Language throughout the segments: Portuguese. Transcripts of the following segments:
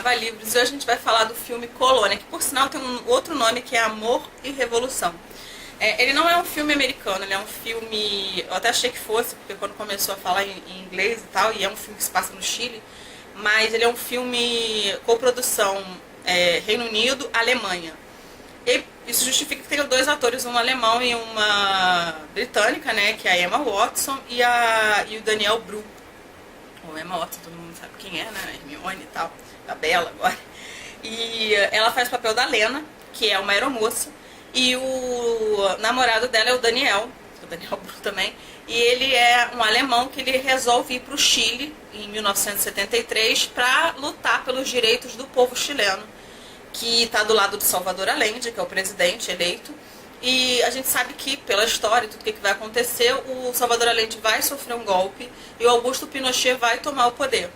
Ava Livres e hoje a gente vai falar do filme Colônia, que por sinal tem um outro nome que é Amor e Revolução. Ele não é um filme americano, ele é um filme, eu até achei que fosse, porque quando começou a falar em inglês e tal, e é um filme que se passa no Chile, mas ele é um filme coprodução Reino Unido, Alemanha. E isso justifica que tenha dois atores, um alemão e uma britânica, né, que é a Emma Watson e o Daniel Bru. O Emma Watson, todo mundo sabe quem é, né, a Hermione e tal, a Bella agora. E ela faz o papel da Lena, que é uma aeromoça, e o namorado dela é o Daniel Bru também, e ele é um alemão que ele resolve ir para o Chile em 1973 para lutar pelos direitos do povo chileno, que está do lado de Salvador Allende, que é o presidente eleito. E a gente sabe que, pela história, tudo o que vai acontecer, o Salvador Allende vai sofrer um golpe e o Augusto Pinochet vai tomar o poder.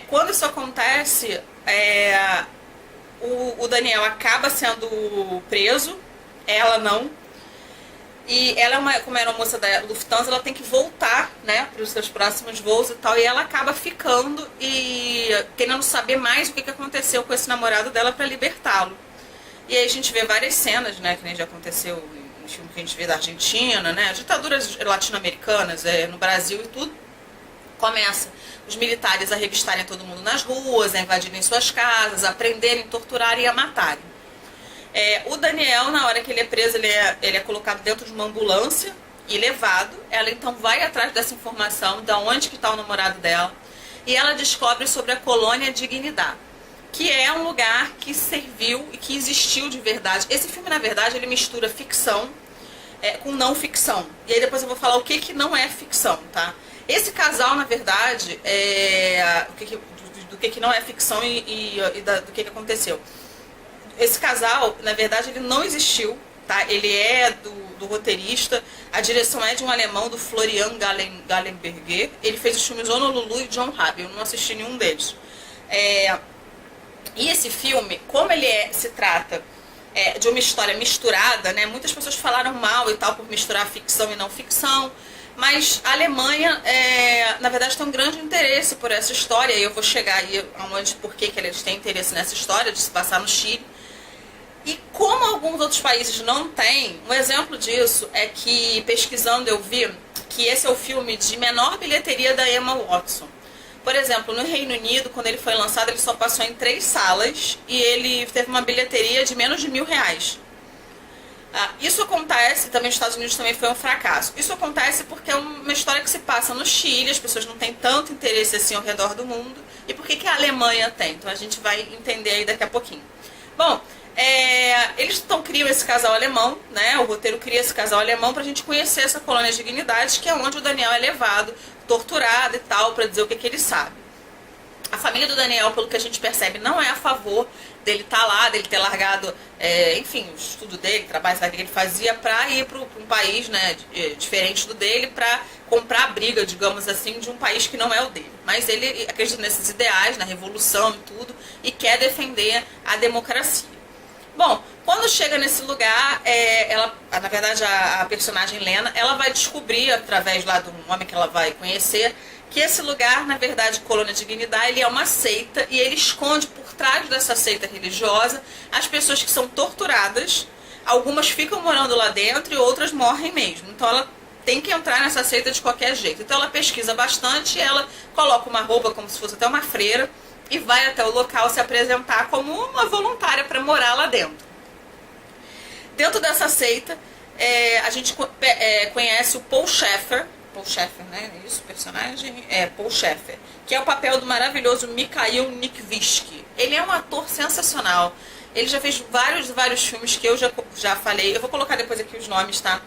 Quando isso acontece, o Daniel acaba sendo preso, ela não. E ela, como era uma moça da Lufthansa, ela tem que voltar, né, para os seus próximos voos e tal. E ela acaba ficando e querendo saber mais o que aconteceu com esse namorado dela para libertá-lo. E aí a gente vê várias cenas, né, que nem já aconteceu em filme que a gente vê da Argentina, né, ditaduras latino-americanas, no Brasil e tudo. Começa os militares a revistarem todo mundo nas ruas, a invadirem suas casas, a prenderem, torturarem e a matarem. O Daniel, na hora que ele é preso, ele é colocado dentro de uma ambulância e levado. Ela então vai atrás dessa informação, de onde que está o namorado dela, e ela descobre sobre a colônia Dignidad, que é um lugar que serviu e que existiu de verdade. Esse filme, na verdade, ele mistura ficção com não ficção. E aí depois eu vou falar o que não é ficção, tá? Esse casal, na verdade, do que não é ficção do que aconteceu. Esse casal, na verdade, ele não existiu, tá? Ele é do roteirista, a direção é de um alemão, do Florian Gallenberger. Ele fez os filmes Honolulu e John Rabe, eu não assisti nenhum deles. E esse filme, como ele se trata de uma história misturada, né? Muitas pessoas falaram mal e tal por misturar ficção e não ficção, mas a Alemanha, na verdade, tem um grande interesse por essa história, e eu vou chegar aí aonde, por que eles têm interesse nessa história de se passar no Chile. E como alguns outros países não têm, um exemplo disso é que, pesquisando, eu vi que esse é o filme de menor bilheteria da Emma Watson. Por exemplo, no Reino Unido, quando ele foi lançado, ele só passou em 3 salas e ele teve uma bilheteria de menos de R$1.000. Isso acontece, também nos Estados Unidos também foi um fracasso. Isso acontece porque é uma história que se passa no Chile, as pessoas não têm tanto interesse assim ao redor do mundo. E por que a Alemanha tem? Então a gente vai entender aí daqui a pouquinho. Bom, eles criam esse casal alemão, né? O roteiro cria esse casal alemão pra gente conhecer essa colônia de Dignidade, que é onde o Daniel é levado, torturado e tal, pra dizer o que ele sabe. A família do Daniel, pelo que a gente percebe, não é a favor dele estar lá, dele ter largado, enfim, o estudo dele, o trabalho que ele fazia pra ir para um país, né, diferente do dele, pra comprar a briga, digamos assim, de um país que não é o dele. Mas ele acredita nesses ideais, na revolução e tudo, e quer defender a democracia. Bom, quando chega nesse lugar, na verdade, a personagem Lena, ela vai descobrir, através lá de um homem que ela vai conhecer, que esse lugar, na verdade, Colônia Dignidade, ele é uma seita e ele esconde por trás dessa seita religiosa as pessoas que são torturadas. Algumas ficam morando lá dentro e outras morrem mesmo. Então ela tem que entrar nessa seita de qualquer jeito. Então ela pesquisa bastante, ela coloca uma roupa como se fosse até uma freira e vai até o local se apresentar como uma voluntária para morar lá dentro. Dentro dessa seita, a gente conhece o Paul Shaffer, né? Isso, o personagem Paul Shaffer, que é o papel do maravilhoso Mikhail Nikividsky. Ele é um ator sensacional. Ele já fez vários filmes que eu já falei. Eu vou colocar depois aqui os nomes, tá?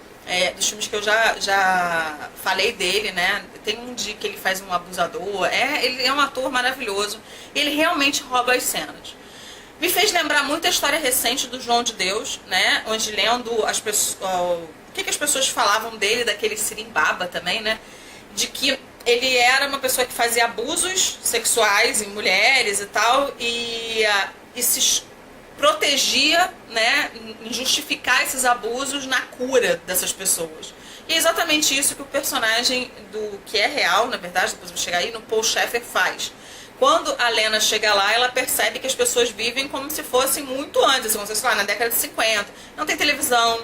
Dos filmes que eu já falei dele, né? Tem um de que ele faz um abusador. Ele é um ator maravilhoso. Ele realmente rouba as cenas. Me fez lembrar muito a história recente do João de Deus, né? Onde lendo as pessoas, o que as pessoas falavam dele, daquele Sirimbaba também, né? De que ele era uma pessoa que fazia abusos sexuais em mulheres e tal, e se protegia, né, em justificar esses abusos na cura dessas pessoas. E é exatamente isso que o personagem que é real, na verdade, depois eu vou chegar aí, no Paul Shaffer faz. Quando a Lena chega lá, ela percebe que as pessoas vivem como se fossem muito antes, assim, como se fosse lá na década de 50. Não tem televisão,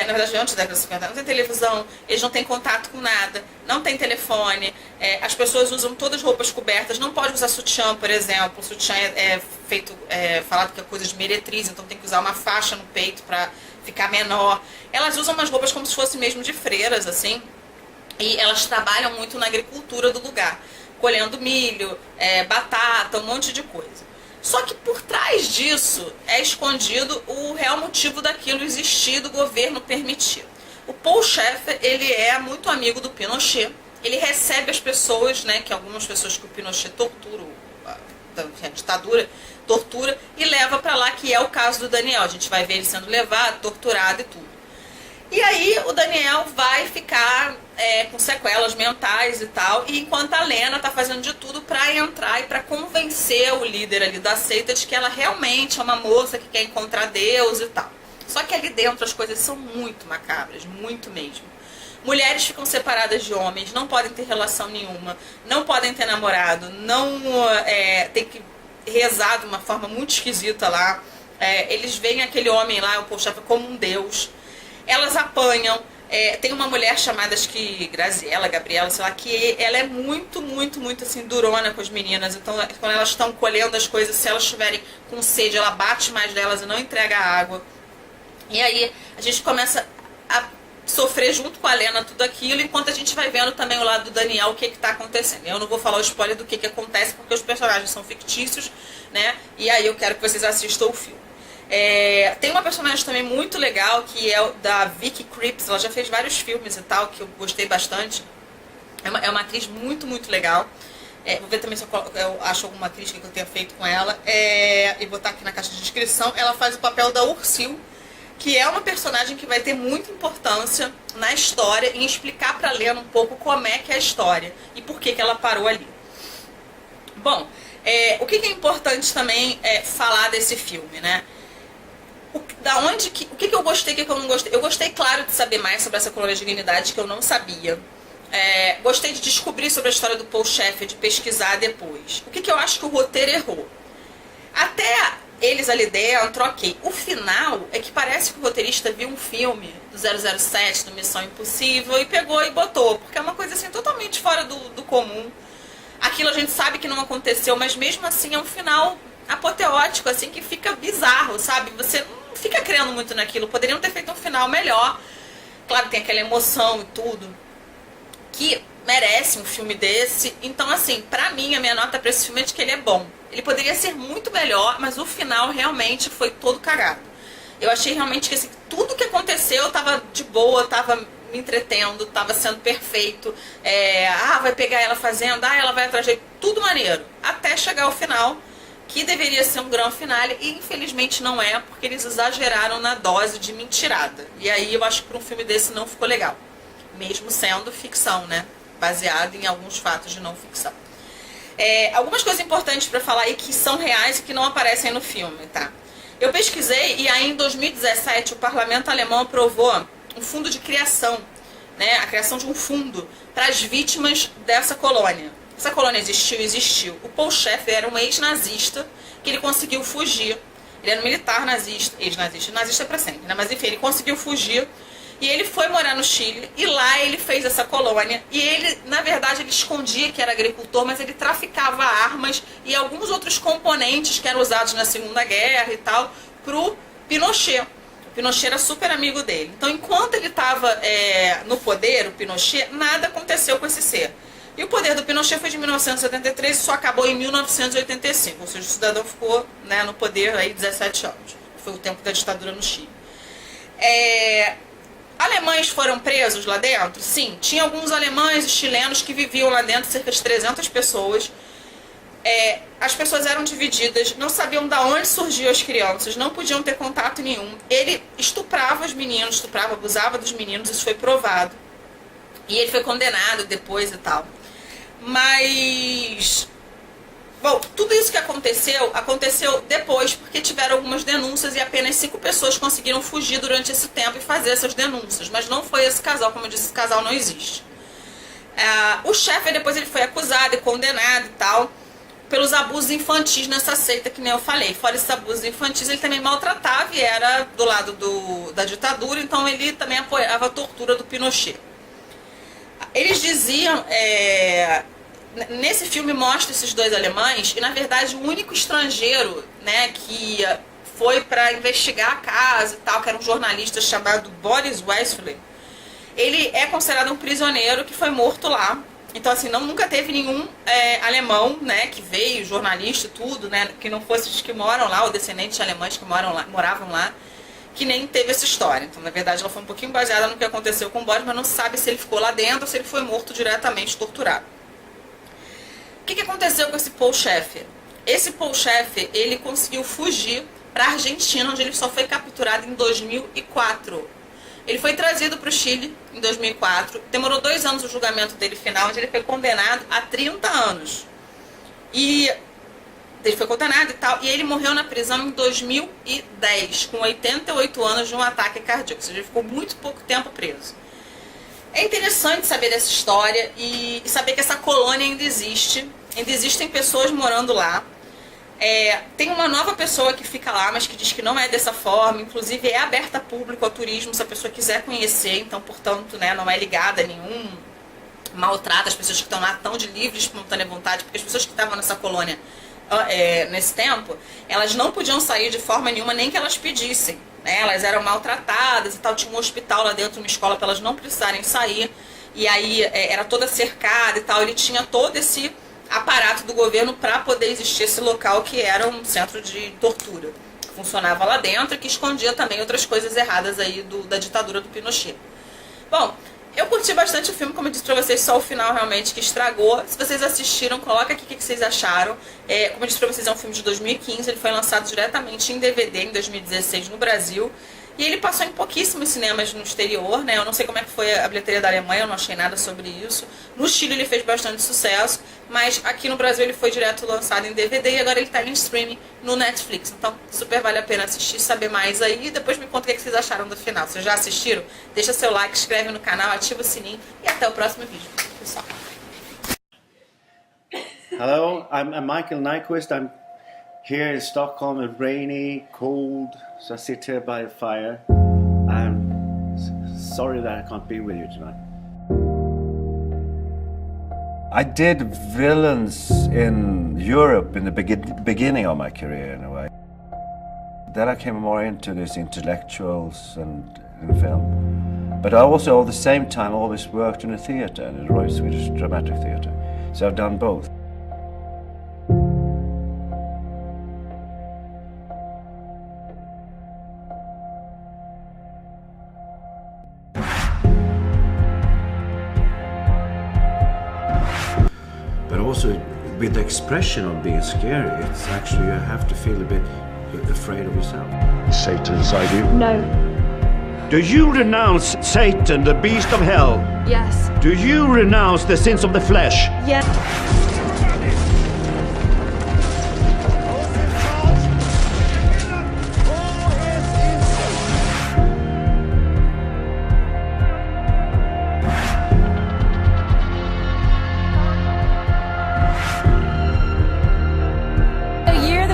na verdade antes da década de 50, não tem televisão, eles não têm contato com nada, não tem telefone, as pessoas usam todas roupas cobertas, não pode usar sutiã, por exemplo, o sutiã falado que é coisa de meretriz, então tem que usar uma faixa no peito para ficar menor. Elas usam umas roupas como se fossem mesmo de freiras, assim, e elas trabalham muito na agricultura do lugar, colhendo milho, batata, um monte de coisa. Só que por trás disso é escondido o real motivo daquilo existir, do governo permitir. O Paul Schaeffer, ele é muito amigo do Pinochet, ele recebe as pessoas, né, que algumas pessoas que o Pinochet tortura, a ditadura tortura, e leva para lá, que é o caso do Daniel. A gente vai ver ele sendo levado, torturado e tudo. E aí o Daniel vai ficar com sequelas mentais e tal, e enquanto a Lena tá fazendo de tudo para entrar e para convencer o líder ali da seita de que ela realmente é uma moça que quer encontrar Deus e tal. Só que ali dentro as coisas são muito macabras, muito mesmo. Mulheres ficam separadas de homens, não podem ter relação nenhuma, não podem ter namorado, não tem que rezar de uma forma muito esquisita lá. Eles veem aquele homem lá, o Paul Schaeffer, como um deus. Elas apanham. Tem uma mulher chamada, acho que Graziella, Gabriela, sei lá, que ela é muito, muito, muito assim, durona com as meninas. Então, quando elas estão colhendo as coisas, se elas estiverem com sede, ela bate mais delas e não entrega água. E aí a gente começa a sofrer junto com a Lena tudo aquilo, enquanto a gente vai vendo também o lado do Daniel, o que está acontecendo. Eu não vou falar o spoiler do que acontece, porque os personagens são fictícios, né? E aí eu quero que vocês assistam o filme. Tem uma personagem também muito legal, que é da Vicky Krieps. Ela já fez vários filmes e tal, que eu gostei bastante. É uma atriz muito, muito legal. Vou ver também se eu acho alguma crítica que eu tenha feito com ela. E botar aqui na caixa de descrição. Ela faz o papel da Ursil, que é uma personagem que vai ter muita importância na história, em explicar pra Lena um pouco como é que é a história e por que ela parou ali. Bom, o que é importante também falar desse filme, né? O que eu gostei, o que eu não gostei? Eu gostei, claro, de saber mais sobre essa colônia de dignidade, que eu não sabia. Gostei de descobrir sobre a história do Paul Schaeffer, de pesquisar depois. O que eu acho que o roteiro errou? Até eles ali dentro, ok. O final é que parece que o roteirista viu um filme do 007, do Missão Impossível, e pegou e botou. Porque é uma coisa assim totalmente fora do comum. Aquilo a gente sabe que não aconteceu, mas mesmo assim é um final apoteótico, assim, que fica bizarro, sabe? Você não fica crendo muito naquilo. Poderiam ter feito um final melhor. Claro, tem aquela emoção e tudo, que merece um filme desse. Então, assim, pra mim, a minha nota pra esse filme é de que ele é bom. Ele poderia ser muito melhor, mas o final realmente foi todo cagado. Eu achei realmente que assim, tudo que aconteceu tava de boa, tava me entretendo, tava sendo perfeito. Vai pegar ela fazendo, ela vai atrás dele, tudo maneiro. Até chegar ao final, que deveria ser um grande finale, e infelizmente não é, porque eles exageraram na dose de mentirada. E aí eu acho que para um filme desse não ficou legal. Mesmo sendo ficção, né? Baseado em alguns fatos de não ficção. Algumas coisas importantes para falar aí que são reais e que não aparecem no filme, tá? Eu pesquisei e aí em 2017 o parlamento alemão aprovou um fundo de criação, né? A criação de um fundo para as vítimas dessa colônia. Essa colônia existiu. O Paul Schaeffer era um ex-nazista que ele conseguiu fugir. Ele era um militar nazista, ex-nazista, nazista para sempre, né? Mas enfim, ele conseguiu fugir. E ele foi morar no Chile, e lá ele fez essa colônia. E ele, na verdade, ele escondia que era agricultor, mas ele traficava armas e alguns outros componentes que eram usados na Segunda Guerra e tal, pro Pinochet. O Pinochet era super amigo dele. Então, enquanto ele estava no poder, o Pinochet, nada aconteceu com esse ser. E o poder do Pinochet foi de 1973 e só acabou em 1985. Ou seja, o cidadão ficou, né, no poder aí 17 anos. Foi o tempo da ditadura no Chile. Alemães foram presos lá dentro? Sim, tinha alguns alemães e chilenos que viviam lá dentro, cerca de 300 pessoas. As pessoas eram divididas, não sabiam de onde surgiam as crianças, não podiam ter contato nenhum. Ele estuprava os meninos, abusava dos meninos, isso foi provado. E ele foi condenado depois e tal. Mas... Bom, tudo isso que aconteceu depois, porque tiveram algumas denúncias e apenas 5 pessoas conseguiram fugir durante esse tempo e fazer essas denúncias. Mas não foi esse casal, como eu disse, esse casal não existe. O Schaeffer depois ele foi acusado e condenado e tal. pelos abusos infantis nessa seita, que nem eu falei. Fora esses abusos infantis, ele também maltratava e era do lado da ditadura, então ele também apoiava a tortura do Pinochet. Eles diziam, nesse filme mostra esses dois alemães, e na verdade o único estrangeiro, né, que foi para investigar a casa e tal, que era um jornalista chamado Boris Westphal, ele é considerado um prisioneiro que foi morto lá. Então, assim, nunca teve nenhum alemão, né, que veio, jornalista e tudo, né, que não fosse os que moram lá, ou descendentes de alemães que moravam lá, que nem teve essa história. Então, na verdade, ela foi um pouquinho baseada no que aconteceu com o Boris, mas não se sabe se ele ficou lá dentro ou se ele foi morto diretamente, torturado. O que aconteceu com esse Paul Schaeffer? Esse Paul Schaeffer, ele conseguiu fugir para a Argentina, onde ele só foi capturado em 2004. Ele foi trazido para o Chile em 2004, demorou 2 anos o julgamento dele final, onde ele foi condenado a 30 anos. E ele foi condenado e tal, e ele morreu na prisão em 2010, com 88 anos de um ataque cardíaco, ou seja, ele ficou muito pouco tempo preso. É interessante saber dessa história e saber que essa colônia ainda existe, ainda existem pessoas morando lá. Tem uma nova pessoa que fica lá, mas que diz que não é dessa forma, inclusive é aberta a público, ao turismo, se a pessoa quiser conhecer, então, portanto, né, não é ligada a nenhum maltrato. As pessoas que estão lá estão de livre, espontânea vontade, porque as pessoas que estavam nessa colônia nesse tempo, elas não podiam sair de forma nenhuma, nem que elas pedissem, né? Elas eram maltratadas e tal, tinha um hospital lá dentro, uma escola para elas não precisarem sair, e aí era toda cercada e tal, ele tinha todo esse aparato do governo para poder existir esse local que era um centro de tortura. Funcionava lá dentro e que escondia também outras coisas erradas aí da ditadura do Pinochet. Bom, eu curti bastante o filme, como eu disse pra vocês, só o final realmente que estragou. Se vocês assistiram, coloca aqui o que vocês acharam. Como eu disse pra vocês, é um filme de 2015, ele foi lançado diretamente em DVD em 2016 no Brasil. E ele passou em pouquíssimos cinemas no exterior, né? Eu não sei como é que foi a bilheteria da Alemanha, eu não achei nada sobre isso. No Chile ele fez bastante sucesso, mas aqui no Brasil ele foi direto lançado em DVD e agora ele tá em streaming no Netflix. Então super vale a pena assistir, saber mais aí. E depois me conta o que vocês acharam do final. Vocês já assistiram? Deixa seu like, inscreve no canal, ativa o sininho e até o próximo vídeo, pessoal. Hello, I'm Michael Nyquist. I'm here in Stockholm. It's rainy, cold, so I sit here by a fire. I'm sorry that I can't be with you tonight. I did villains in Europe in the beginning of my career, in a way. Then I came more into these intellectuals and in film. But I also, at the same time, always worked in a theatre, in the Royal Swedish Dramatic Theatre. So I've done both. But also, with the expression of being scary, it's actually, you have to feel a bit afraid of yourself. Satan inside you? No. Do you renounce Satan, the beast of hell? Yes. Do you renounce the sins of the flesh? Yes.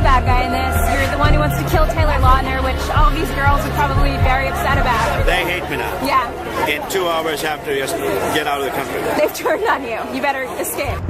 Bad guy in this. You're the one who wants to kill Taylor Lautner, which all these girls are probably very upset about. They hate me now. Yeah. In 2 hours I have to just get out of the country. They've turned on you. You better escape.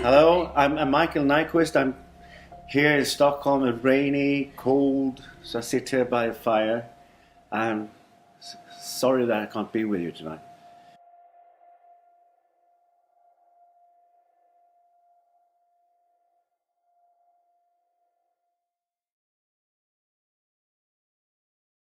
Hello, I'm Michael Nyquist. I'm here in Stockholm. It's rainy, cold, so I sit here by a fire. I'm sorry that I can't be with you tonight.